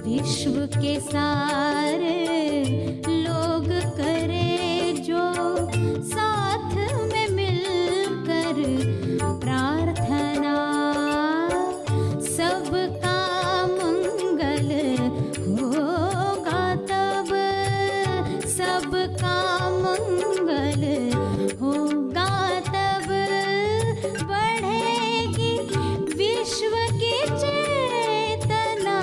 विश्व के सारे लोग करे जो साथ में मिलकर प्रार्थना, सबका मंगल होगा तब, सबका मंगल होगा तब, बढ़ेगी विश्व की चेतना।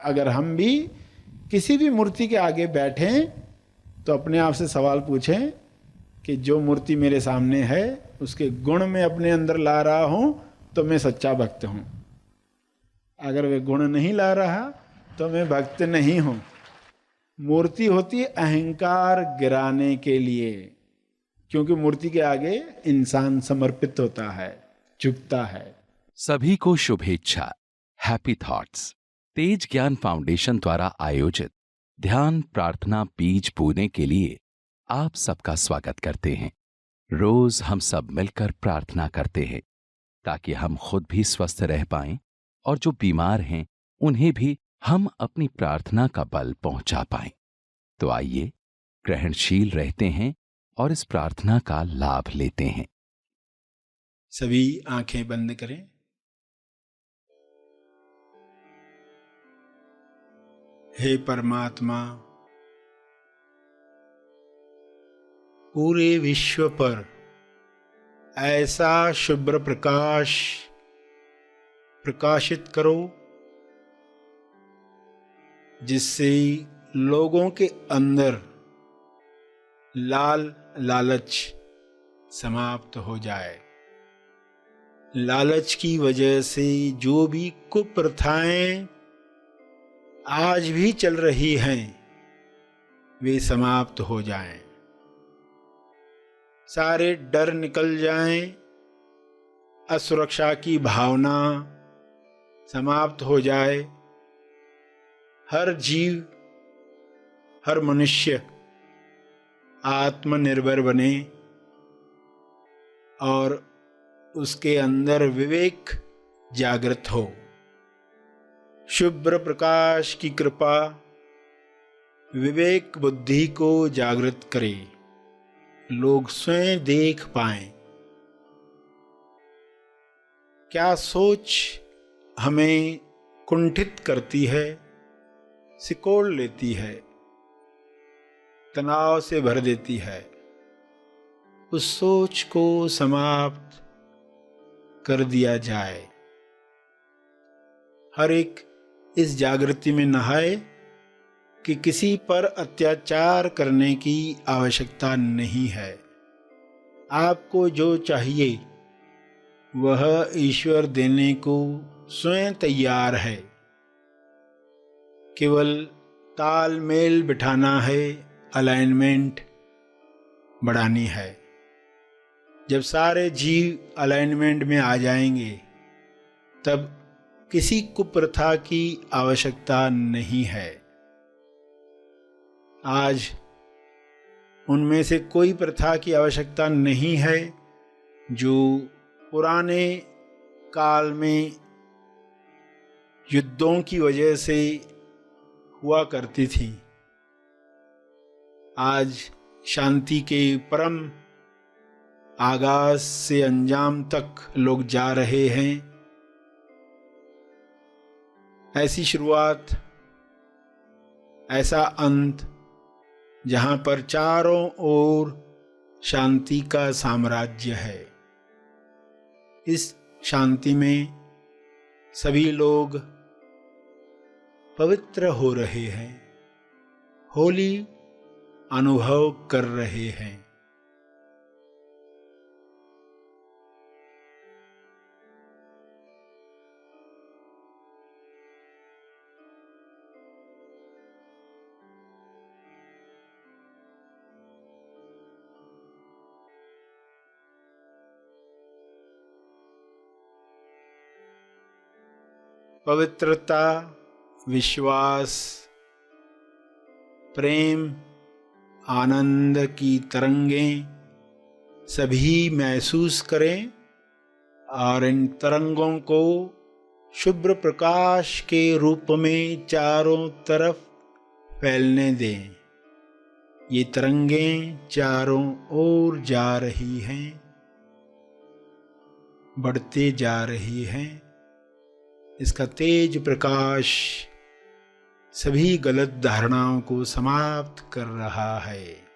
अगर हम भी किसी भी मूर्ति के आगे बैठें तो अपने आप से सवाल पूछें कि जो मूर्ति मेरे सामने है उसके गुण में अपने अंदर ला रहा हूं तो मैं सच्चा भक्त हूं। अगर वे गुण नहीं ला रहा तो मैं भक्त नहीं हूं। मूर्ति होती है अहंकार गिराने के लिए, क्योंकि मूर्ति के आगे इंसान समर्पित होता है, झुकता है। सभी को शुभेच्छा। हैप्पी थॉट्स तेज ज्ञान फाउंडेशन द्वारा आयोजित ध्यान प्रार्थना बीज बोने के लिए आप सबका स्वागत करते हैं। रोज हम सब मिलकर प्रार्थना करते हैं ताकि हम खुद भी स्वस्थ रह पाएं और जो बीमार हैं उन्हें भी हम अपनी प्रार्थना का बल पहुंचा पाएं। तो आइए ग्रहणशील रहते हैं और इस प्रार्थना का लाभ लेते हैं। सभी आंखें बंद करें। हे परमात्मा, पूरे विश्व पर ऐसा शुभ्र प्रकाश प्रकाशित करो जिससे लोगों के अंदर लालच समाप्त हो जाए। लालच की वजह से जो भी कुप्रथाएं आज भी चल रही हैं वे समाप्त हो जाएं। सारे डर निकल जाएं, असुरक्षा की भावना समाप्त हो जाए। हर जीव, हर मनुष्य आत्मनिर्भर बने और उसके अंदर विवेक जागृत हो। शुभ्र प्रकाश की कृपा विवेक बुद्धि को जागृत करे, लोग स्वयं देख पाएं क्या सोच हमें कुंठित करती है, सिकोड़ लेती है, तनाव से भर देती है। उस सोच को समाप्त कर दिया जाए। हर एक इस जागृति में नहाए कि किसी पर अत्याचार करने की आवश्यकता नहीं है। आपको जो चाहिए वह ईश्वर देने को स्वयं तैयार है। केवल तालमेल बिठाना है, अलाइनमेंट बढ़ानी है। जब सारे जीव अलाइनमेंट में आ जाएंगे तब किसी कुप्रथा की आवश्यकता नहीं है। आज उनमें से कोई प्रथा की आवश्यकता नहीं है जो पुराने काल में युद्धों की वजह से हुआ करती थी। आज शांति के परम आगाज से अंजाम तक लोग जा रहे हैं। ऐसी शुरुआत, ऐसा अंत जहां पर चारों ओर शांति का साम्राज्य है। इस शांति में सभी लोग पवित्र हो रहे हैं, होली अनुभव कर रहे हैं। पवित्रता, विश्वास, प्रेम, आनंद की तरंगें सभी महसूस करें और इन तरंगों को शुभ्र प्रकाश के रूप में चारों तरफ फैलने दें। ये तरंगें चारों ओर जा रही हैं, बढ़ते जा रही हैं। इसका तेज प्रकाश सभी गलत धारणाओं को समाप्त कर रहा है।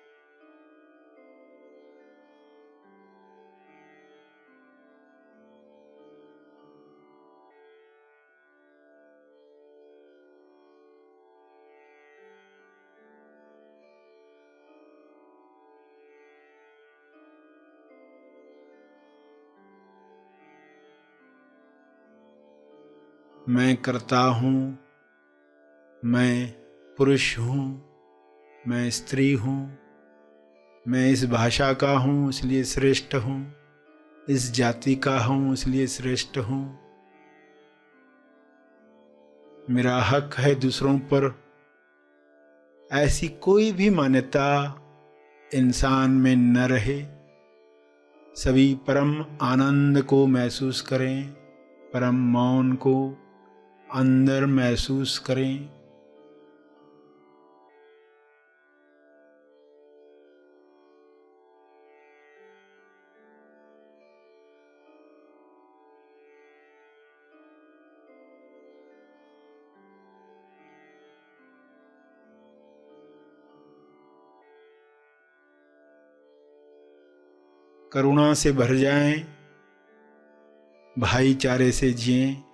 मैं करता हूँ, मैं पुरुष हूँ, मैं स्त्री हूँ, मैं इस भाषा का हूँ इसलिए श्रेष्ठ हूँ, इस जाति का हूँ इसलिए श्रेष्ठ हूँ। मेरा हक है दूसरों पर। ऐसी कोई भी मान्यता इंसान में न रहे। सभी परम आनंद को महसूस करें, परम मौन को अंदर महसूस करें। करुणा से भर जाएं, भाईचारे से जिएं।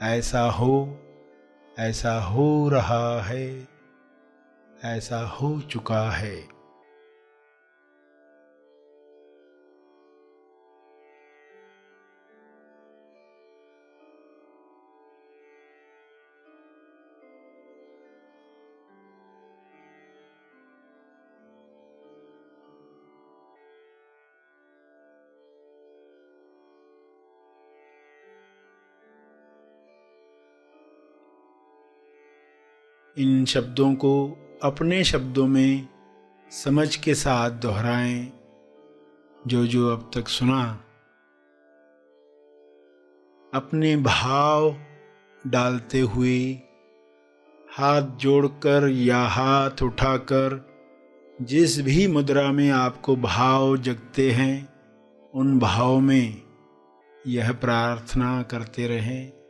ऐसा हो रहा है, ऐसा हो चुका है। इन शब्दों को अपने शब्दों में समझ के साथ दोहराएं। जो अब तक सुना, अपने भाव डालते हुए हाथ जोड़कर या हाथ उठाकर जिस भी मुद्रा में आपको भाव जगते हैं, उन भाव में यह प्रार्थना करते रहें।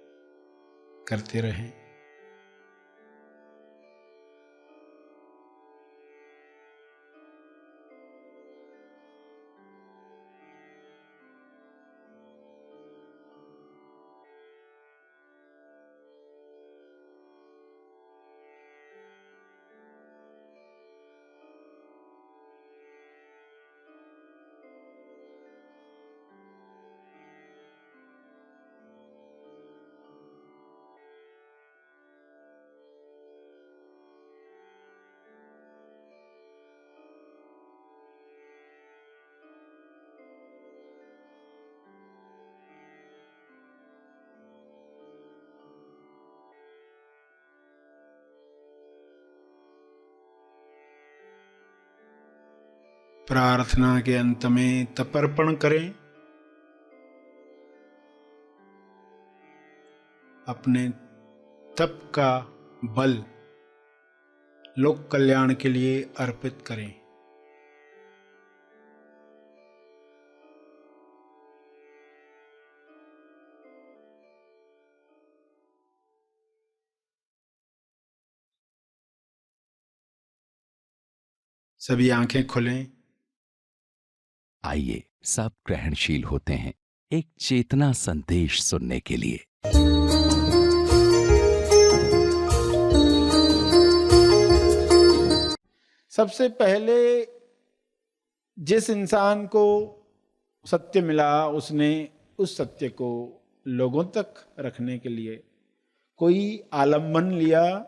प्रार्थना के अंत में तर्पण करें। अपने तप का बल लोक कल्याण के लिए अर्पित करें। सभी आंखें खुलें। आइए सब ग्रहणशील होते हैं एक चेतना संदेश सुनने के लिए। सबसे पहले जिस इंसान को सत्य मिला, उसने उस सत्य को लोगों तक रखने के लिए कोई आलम्बन लिया,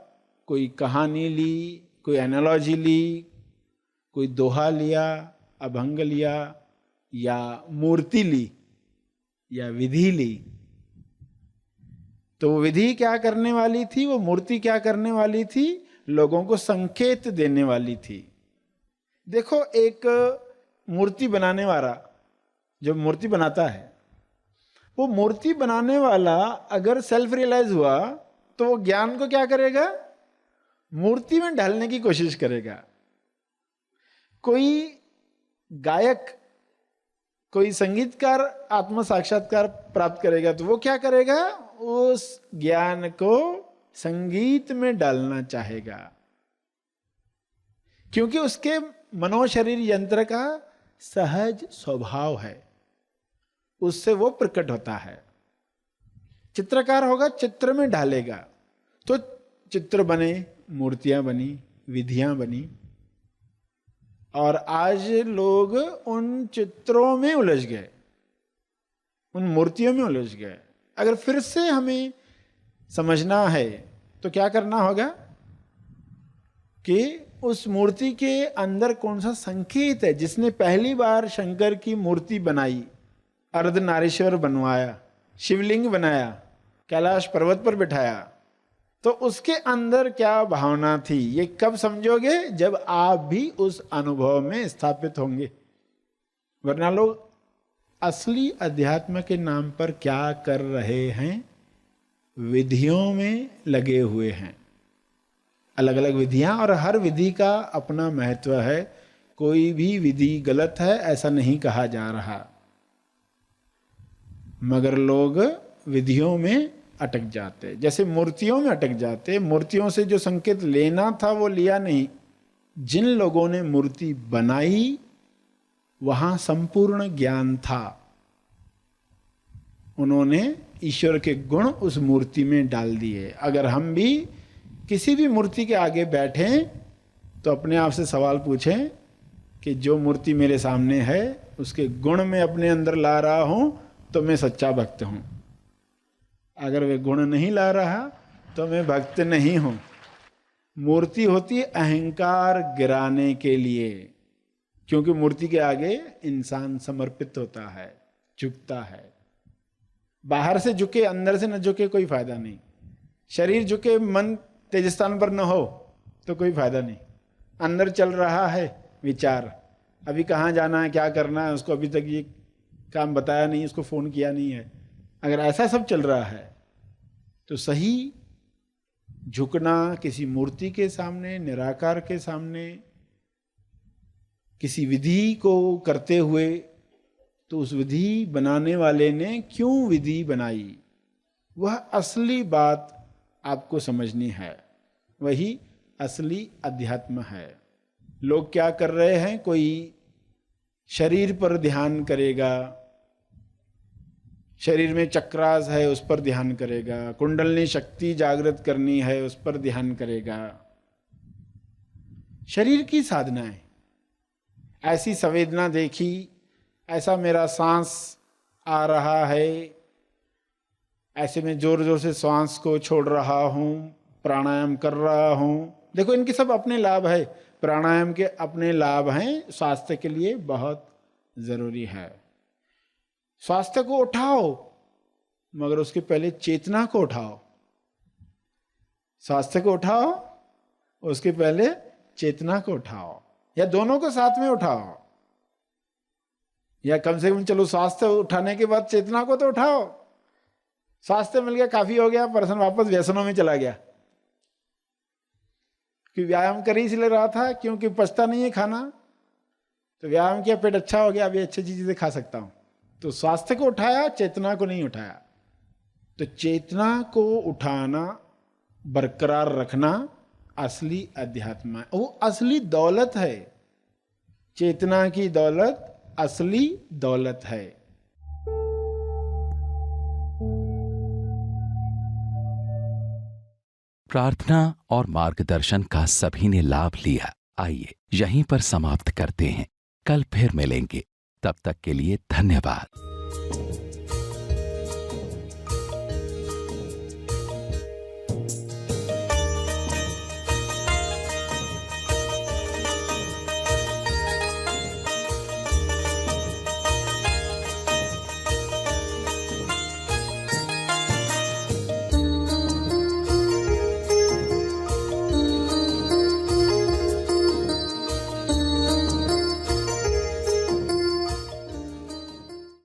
कोई कहानी ली, कोई एनालॉजी ली, कोई दोहा लिया, अभंग लिया, या मूर्ति ली, या विधि ली। तो वो विधि क्या करने वाली थी, वो मूर्ति क्या करने वाली थी, लोगों को संकेत देने वाली थी। देखो, एक मूर्ति बनाने वाला जो मूर्ति बनाता है, वो मूर्ति बनाने वाला अगर सेल्फ रियलाइज हुआ तो वो ज्ञान को क्या करेगा, मूर्ति में ढालने की कोशिश करेगा। कोई गायक, कोई संगीतकार आत्म साक्षात्कार प्राप्त करेगा तो वो क्या करेगा, उस ज्ञान को संगीत में डालना चाहेगा, क्योंकि उसके मनोशरीर यंत्र का सहज स्वभाव है, उससे वो प्रकट होता है। चित्रकार होगा, चित्र में ढालेगा तो चित्र बने, मूर्तियां बनी, विधियां बनी। और आज लोग उन चित्रों में उलझ गए, उन मूर्तियों में उलझ गए। अगर फिर से हमें समझना है तो क्या करना होगा कि उस मूर्ति के अंदर कौन सा संकेत है। जिसने पहली बार शंकर की मूर्ति बनाई, अर्धनारीश्वर बनवाया, शिवलिंग बनाया, कैलाश पर्वत पर बिठाया, तो उसके अंदर क्या भावना थी, ये कब समझोगे, जब आप भी उस अनुभव में स्थापित होंगे। वरना लोग असली अध्यात्म के नाम पर क्या कर रहे हैं, विधियों में लगे हुए हैं। अलग अलग विधियां, और हर विधि का अपना महत्व है। कोई भी विधि गलत है ऐसा नहीं कहा जा रहा, मगर लोग विधियों में अटक जाते, जैसे मूर्तियों में अटक जाते। मूर्तियों से जो संकेत लेना था वो लिया नहीं। जिन लोगों ने मूर्ति बनाई वहां संपूर्ण ज्ञान था, उन्होंने ईश्वर के गुण उस मूर्ति में डाल दिए। अगर हम भी किसी भी मूर्ति के आगे बैठें तो अपने आप से सवाल पूछें कि जो मूर्ति मेरे सामने है उसके गुण मैं अपने अंदर ला रहा हूं तो मैं सच्चा भक्त हूं। अगर वे गुण नहीं ला रहा तो मैं भक्त नहीं हूं। मूर्ति होती है अहंकार गिराने के लिए, क्योंकि मूर्ति के आगे इंसान समर्पित होता है, झुकता है। बाहर से झुके अंदर से न झुके कोई फायदा नहीं। शरीर झुके मन तेज स्थान पर न हो तो कोई फायदा नहीं। अंदर चल रहा है विचार, अभी कहाँ जाना है, क्या करना है, उसको अभी तक ये काम बताया नहीं, उसको फोन किया नहीं है। अगर ऐसा सब चल रहा है तो सही झुकना किसी मूर्ति के सामने, निराकार के सामने, किसी विधि को करते हुए, तो उस विधि बनाने वाले ने क्यों विधि बनाई, वह असली बात आपको समझनी है। वही असली अध्यात्म है। लोग क्या कर रहे हैं, कोई शरीर पर ध्यान करेगा, शरीर में चक्रास है उस पर ध्यान करेगा, कुंडलनी शक्ति जागृत करनी है उस पर ध्यान करेगा। शरीर की साधनाएं, ऐसी संवेदना देखी, ऐसा मेरा सांस आ रहा है, ऐसे में जोर जोर से सांस को छोड़ रहा हूं, प्राणायाम कर रहा हूं। देखो, इनके सब अपने लाभ है। प्राणायाम के अपने लाभ हैं, स्वास्थ्य के लिए बहुत जरूरी है। स्वास्थ्य को उठाओ, मगर उसके पहले चेतना को उठाओ। स्वास्थ्य को उठाओ, उसके पहले चेतना को उठाओ, या दोनों को साथ में उठाओ, या कम से कम चलो स्वास्थ्य उठाने के बाद चेतना को तो उठाओ। स्वास्थ्य मिल गया, काफी हो गया, पर्सन वापस व्यसनों में चला गया कि व्यायाम कर ही इसलिए रहा था क्योंकि पचता नहीं है खाना, तो व्यायाम किया, पेट अच्छा हो गया, अभी अच्छी चीजें खा सकता हूं। तो स्वास्थ्य को उठाया, चेतना को नहीं उठाया। तो चेतना को उठाना, बरकरार रखना असली अध्यात्म है। वो असली दौलत है। चेतना की दौलत असली दौलत है। प्रार्थना और मार्गदर्शन का सभी ने लाभ लिया। आइए यहीं पर समाप्त करते हैं। कल फिर मिलेंगे, तब तक के लिए धन्यवाद।